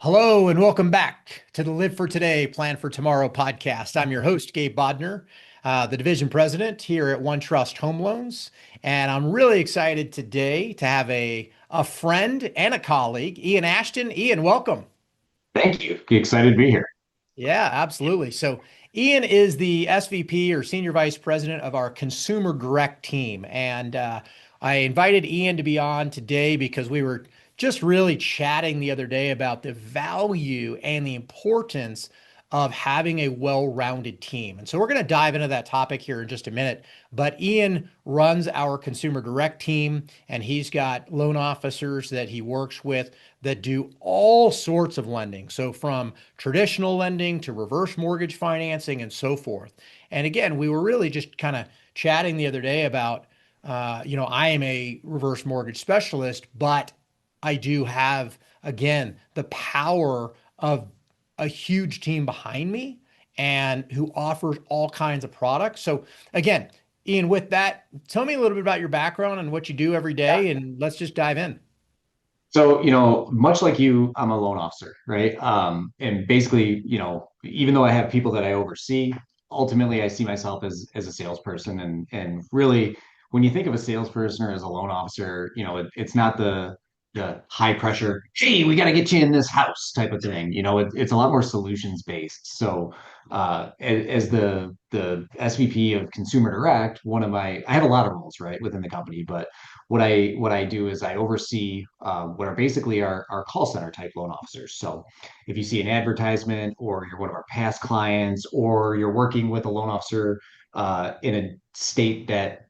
Hello and welcome back to the Live for Today, Plan for Tomorrow podcast. I'm your host, Gabe Bodner, the division president here at OneTrust Home Loans. And I'm really excited today to have a friend and a colleague, Ian Ashton. Ian, welcome. Thank you. Excited to be here. Yeah, absolutely. So, Ian is the SVP or Senior Vice President of our Consumer Direct team. And I invited Ian to be on today because we were just really chatting the other day about the value and the importance of having a well-rounded team. And so we're going to dive into that topic here in just a minute. But Ian runs our Consumer Direct team, and he's got loan officers that he works with that do all sorts of lending. So from traditional lending to reverse mortgage financing and so forth. And again, we were really just kind of chatting the other day about, I am a reverse mortgage specialist, but I do have, again, the power of a huge team behind me and who offers all kinds of products. So again, Ian, with that, tell me a little bit about your background and what you do every Yeah. day, and let's just dive in. So, much like you, I'm a loan officer, right? And basically, even though I have people that I oversee, ultimately I see myself as a salesperson. And really, when you think of a salesperson or as a loan officer, it's not the high pressure, hey, we got to get you in this house type of thing. It's a lot more solutions based. So, as the SVP of Consumer Direct, I have a lot of roles, right, within the company, but what I do is I oversee what are basically our call center type loan officers. So if you see an advertisement or you're one of our past clients or you're working with a loan officer in a state that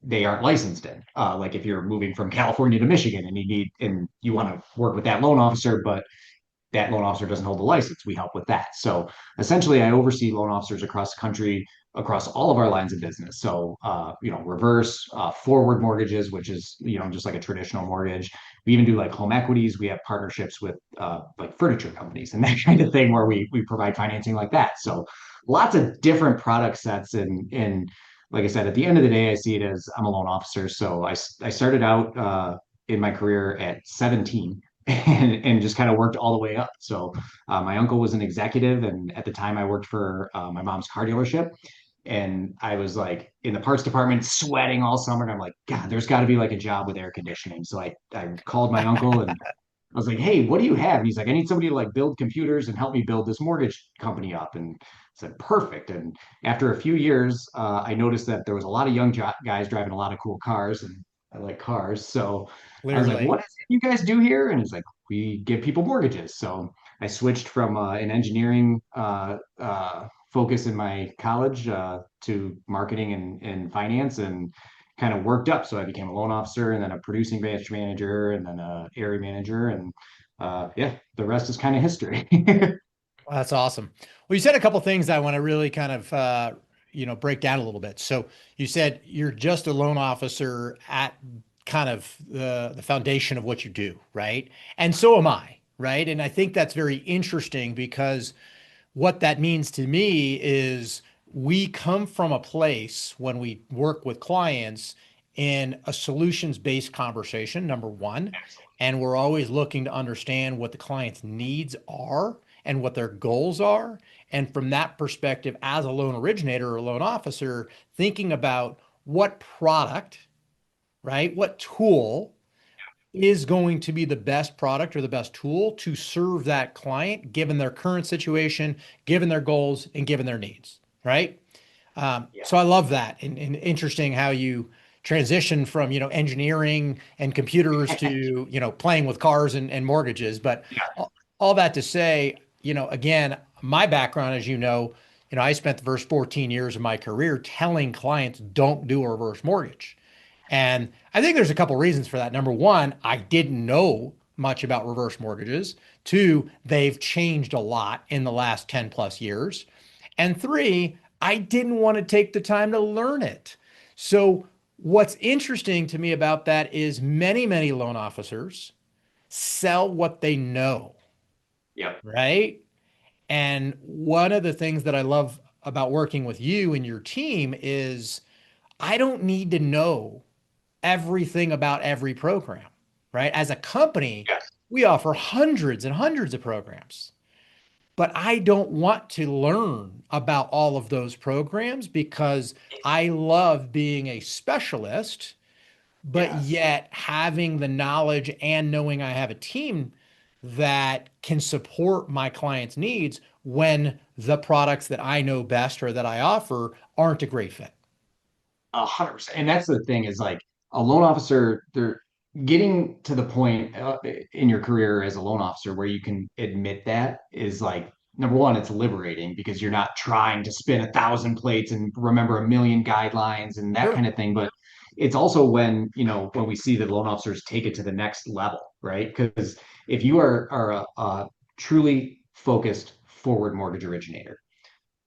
they aren't licensed in, like if you're moving from California to Michigan and you want to work with that loan officer, but that loan officer doesn't hold the license, we help with that. So essentially, I oversee loan officers across the country, across all of our lines of business. So, reverse, forward mortgages, which is, just like a traditional mortgage. We even do like home equities. We have partnerships with like furniture companies and that kind of thing where we provide financing like that. So lots of different product sets. And like I said, at the end of the day, I see it as I'm a loan officer. So I started out in my career at 17 and just kind of worked all the way up. So my uncle was an executive, and at the time I worked for my mom's car dealership. And I was like in the parts department sweating all summer. And I'm like, God, there's got to be like a job with air conditioning. So I called my uncle and I was like, hey, what do you have? And he's like, I need somebody to like build computers and help me build this mortgage company up. And I said, perfect. And after a few years, I noticed that there was a lot of young guys driving a lot of cool cars, and I like cars. So I was like, Clearly. what is it you guys do here? And he's like, we give people mortgages. So I switched from an engineering focus in my college to marketing and finance, and kind of worked up. So I became a loan officer and then a producing branch manager and then a area manager. And yeah, the rest is kind of history. Well, that's awesome. Well, you said a couple things that I want to really kind of break down a little bit. So you said you're just a loan officer at kind of the foundation of what you do, right? And so am I, right? And I think that's very interesting because what that means to me is we come from a place when we work with clients in a solutions-based conversation, number one, and we're always looking to understand what the client's needs are and what their goals are. And from that perspective, as a loan originator or loan officer, thinking about what product, right, what tool is going to be the best product or the best tool to serve that client, given their current situation, given their goals, and given their needs, right? Yeah. So I love that, and interesting how you transition from engineering and computers to playing with cars and mortgages. But Yeah. all that to say, again, my background, as I spent the first 14 years of my career telling clients don't do a reverse mortgage. And I think there's a couple reasons for that. Number one, I didn't know much about reverse mortgages. Two, they've changed a lot in the last 10 plus years. And three, I didn't want to take the time to learn it. So, what's interesting to me about that is many, many loan officers sell what they know, Yep. right? And one of the things that I love about working with you and your team is I don't need to know everything about every program, right? As a company, Yes. we offer hundreds and hundreds of programs. But I don't want to learn about all of those programs because I love being a specialist, but Yes. yet having the knowledge and knowing I have a team that can support my clients' needs when the products that I know best or that I offer aren't a great fit. 100%. And that's the thing is like a loan officer, they're getting to the point in your career as a loan officer where you can admit that is like, number one, it's liberating because you're not trying to spin 1,000 plates and remember a million guidelines and that Sure. kind of thing. But it's also when, when we see that loan officers take it to the next level, right? Because if you are a truly focused forward mortgage originator,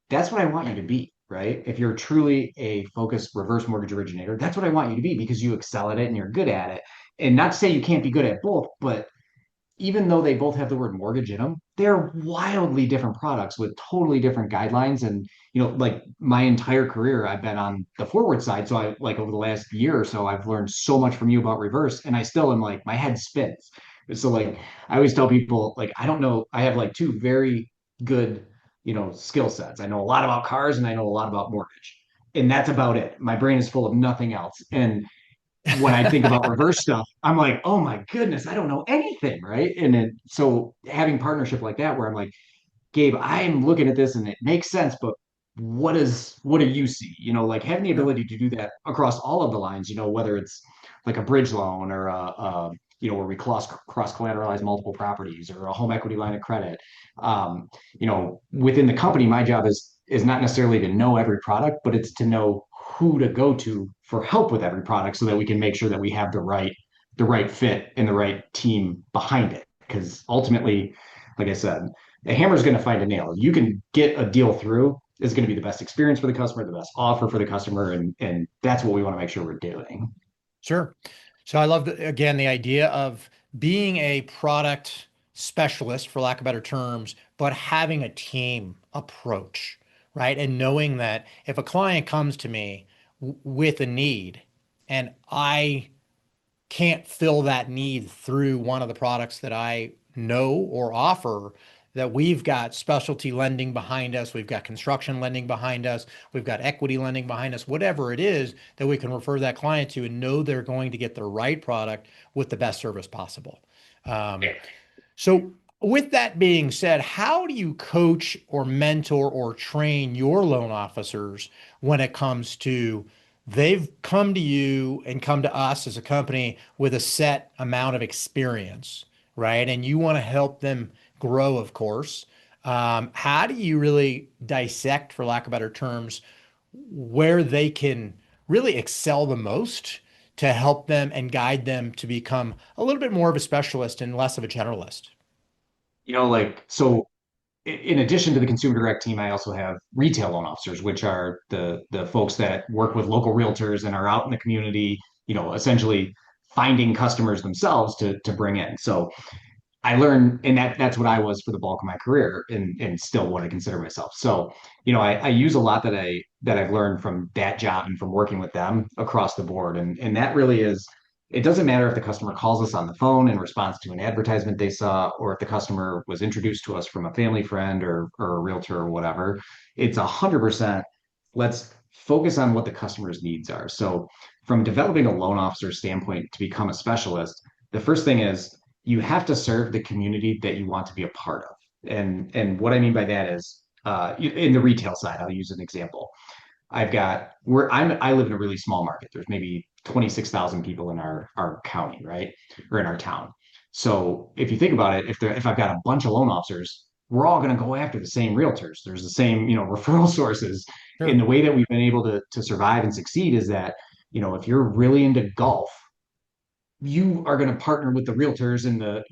that's what I want you to be, right? If you're truly a focused reverse mortgage originator, that's what I want you to be because you excel at it and you're good at it. And not to say you can't be good at both, but even though they both have the word mortgage in them, they're wildly different products with totally different guidelines. And, like my entire career, I've been on the forward side. So I like over the last year or so, I've learned so much from you about reverse. And I still am like, my head spins. So like I always tell people, like, I don't know, I have like two very good, skill sets. I know a lot about cars and I know a lot about mortgage. And that's about it. My brain is full of nothing else. And when I think about reverse stuff, I'm like, oh my goodness, I don't know anything, right? So having partnership like that, where I'm like, Gabe, I'm looking at this and it makes sense, but what do you see? Like having the Sure. ability to do that across all of the lines, whether it's like a bridge loan or where we cross collateralize multiple properties or a home equity line of credit. Within the company, my job is not necessarily to know every product, but it's to know who to go to for help with every product so that we can make sure that we have the right fit and the right team behind it. Because ultimately, like I said, a hammer is going to find a nail. You can get a deal through. Is going to be the best experience for the customer, the best offer for the customer, and that's what we want to make sure we're doing. Sure. So I love again the idea of being a product specialist, for lack of better terms, but having a team approach, right? And knowing that if a client comes to me with a need and I can't fill that need through one of the products that I know or offer, that we've got specialty lending behind us, we've got construction lending behind us, we've got equity lending behind us, whatever it is that we can refer that client to and know they're going to get the right product with the best service possible. Um, Yeah. so, with that being said, how do you coach or mentor or train your loan officers when it comes to they've come to you and come to us as a company with a set amount of experience, right? And you want to help them grow, of course. How do you really dissect, for lack of better terms, where they can really excel the most to help them and guide them to become a little bit more of a specialist and less of a generalist? Like so in addition to the consumer direct team, I also have retail loan officers, which are the folks that work with local realtors and are out in the community, essentially finding customers themselves to bring in. So I learned, and that's what I was for the bulk of my career, and still what I consider myself. So, I use a lot that I've learned from that job and from working with them across the board, and that really is. It doesn't matter if the customer calls us on the phone in response to an advertisement they saw, or if the customer was introduced to us from a family friend or a realtor or whatever. It's 100%. Let's focus on what the customer's needs are. So, from developing a loan officer standpoint to become a specialist, the first thing is you have to serve the community that you want to be a part of. And what I mean by that is in the retail side, I'll use an example. I live in a really small market. There's maybe 26,000 people in our county, right? Or in our town. So if you think about it, if I've got a bunch of loan officers, we're all going to go after the same realtors. There's the same, referral sources. And Sure. the way that we've been able to survive and succeed is that, if you're really into golf, you are going to partner with the realtors and the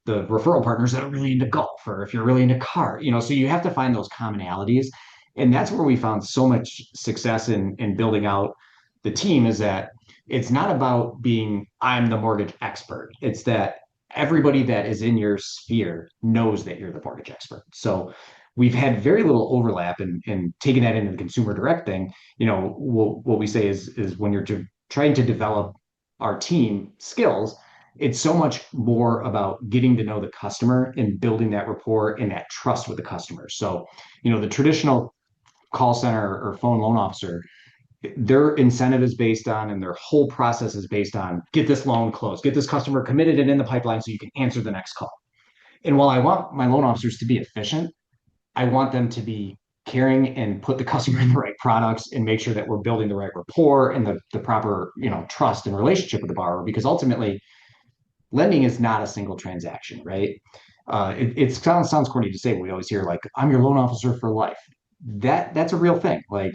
referral partners that are really into golf, or if you're really into car, so you have to find those commonalities. And that's where we found so much success in building out the team, is that it's not about being I'm the mortgage expert. It's that everybody that is in your sphere knows that you're the mortgage expert. So we've had very little overlap, and taking that into the consumer direct thing, what we say is when you're trying to develop our team skills, it's so much more about getting to know the customer and building that rapport and that trust with the customer. So, the traditional call center or phone loan officer, their incentive is based on and their whole process is based on get this loan closed, get this customer committed and in the pipeline so you can answer the next call. And while I want my loan officers to be efficient, I want them to be caring and put the customer in the right products and make sure that we're building the right rapport and the proper, trust and relationship with the borrower, because ultimately lending is not a single transaction, right? It sounds corny to say. We always hear like, I'm your loan officer for life. That's a real thing. Like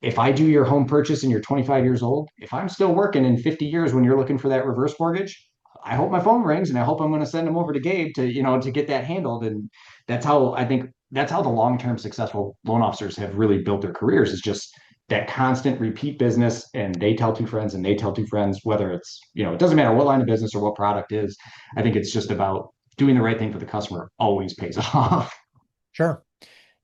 if I do your home purchase and you're 25 years old, if I'm still working in 50 years when you're looking for that reverse mortgage, I hope my phone rings and I hope I'm going to send them over to Gabe to get that handled. And that's how the long-term successful loan officers have really built their careers, is just that constant repeat business. And they tell two friends and they tell two friends, whether it's, it doesn't matter what line of business or what product is. I think it's just about doing the right thing for the customer always pays off. Sure.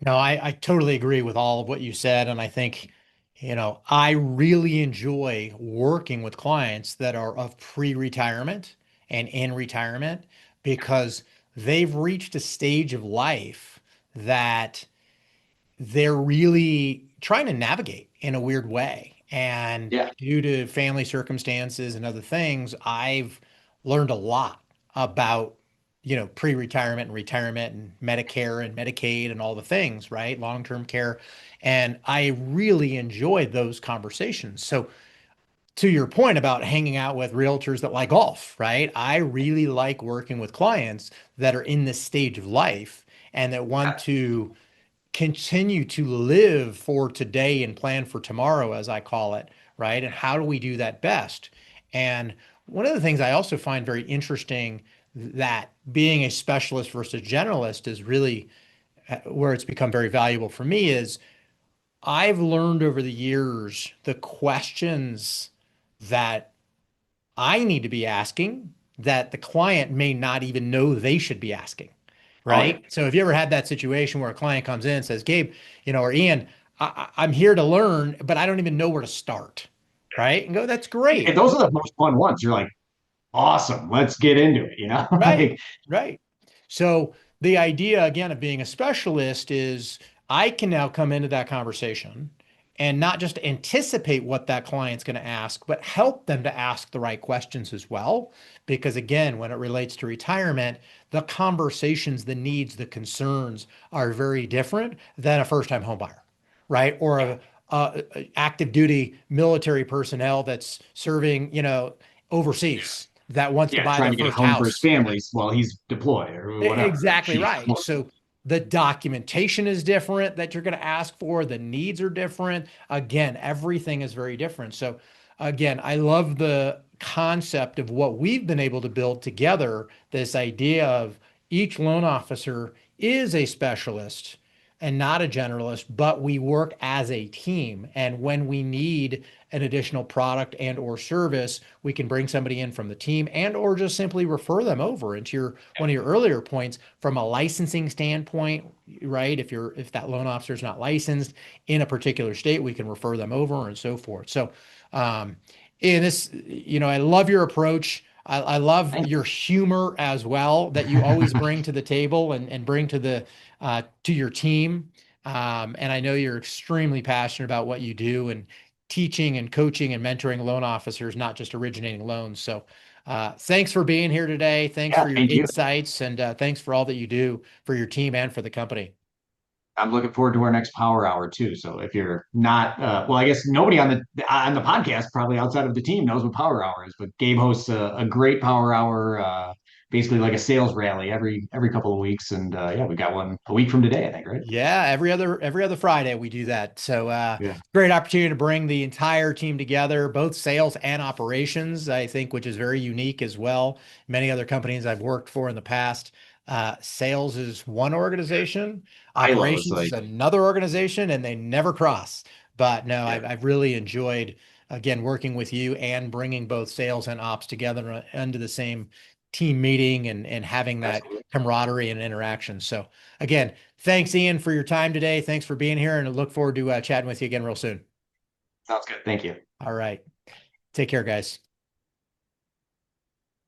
No, I totally agree with all of what you said. And I think, I really enjoy working with clients that are of pre-retirement and in retirement because they've reached a stage of life that they're really trying to navigate in a weird way. And Yeah. due to family circumstances and other things, I've learned a lot about, pre-retirement and retirement and Medicare and Medicaid and all the things, right? Long-term care. And I really enjoyed those conversations. So to your point about hanging out with realtors that like golf, right? I really like working with clients that are in this stage of life and that want to continue to live for today and plan for tomorrow, as I call it, right? And how do we do that best? And one of the things I also find very interesting that being a specialist versus generalist is really where it's become very valuable for me is I've learned over the years the questions that I need to be asking that the client may not even know they should be asking, Oh yeah. right? So if you ever had that situation where a client comes in and says, Gabe, or Ian, I'm here to learn, but I don't even know where to start, right? And go, that's And great. those are the most fun ones. You're like, awesome, let's get into it. Right, Like, right. So the idea again of being a specialist is I can now come into that conversation and not just anticipate what that client's going to ask, but help them to ask the right questions as well. Because again, when it relates to retirement, the conversations, the needs, the concerns are very different than a first-time home buyer, right? Or a active duty military personnel that's serving, overseas that wants to yeah, buy trying their to get a first home for his house. families while he's deployed or whatever. Like, Exactly geez. right. So the documentation is different that you're going to ask for. The needs are different. Again, everything is very different. So again, I love the concept of what we've been able to build together, this idea of each loan officer is a specialist and not a generalist, but we work as a team. And when we need an additional product and or service, we can bring somebody in from the team and or just simply refer them over. And to your one of your earlier points, from a licensing standpoint, right? If that loan officer is not licensed in a particular state, we can refer them over and so forth. So in this, I love your approach. I love Thank your humor as well that you always bring to the table and bring to the to your team. And I know you're extremely passionate about what you do and teaching and coaching and mentoring loan officers, not just originating loans. So thanks for being here today. Thanks yeah, for your thank you. insights and thanks for all that you do for your team and for the company. I'm looking forward to our next power hour too. So if you're not, well, I guess nobody on the podcast, probably outside of the team, knows what power hour is. But Gabe hosts a great power hour, basically like a sales rally every couple of weeks. And yeah, we got one a week from today, I think, right? Yeah, every other Friday we do that. So Yeah, great opportunity to bring the entire team together, both sales and operations, I think, which is very unique as well. Many other companies I've worked for in the past, sales is one organization, silos, operations is like, another organization, and they never cross. But no, yeah, I've really enjoyed again working with you and bringing both sales and ops together under the same team meeting and having that absolutely. camaraderie and interaction. So again, thanks, Ian, for your time today. Thanks for being here, and I look forward to chatting with you again real soon. Sounds good. Thank you. All right. Take care, guys.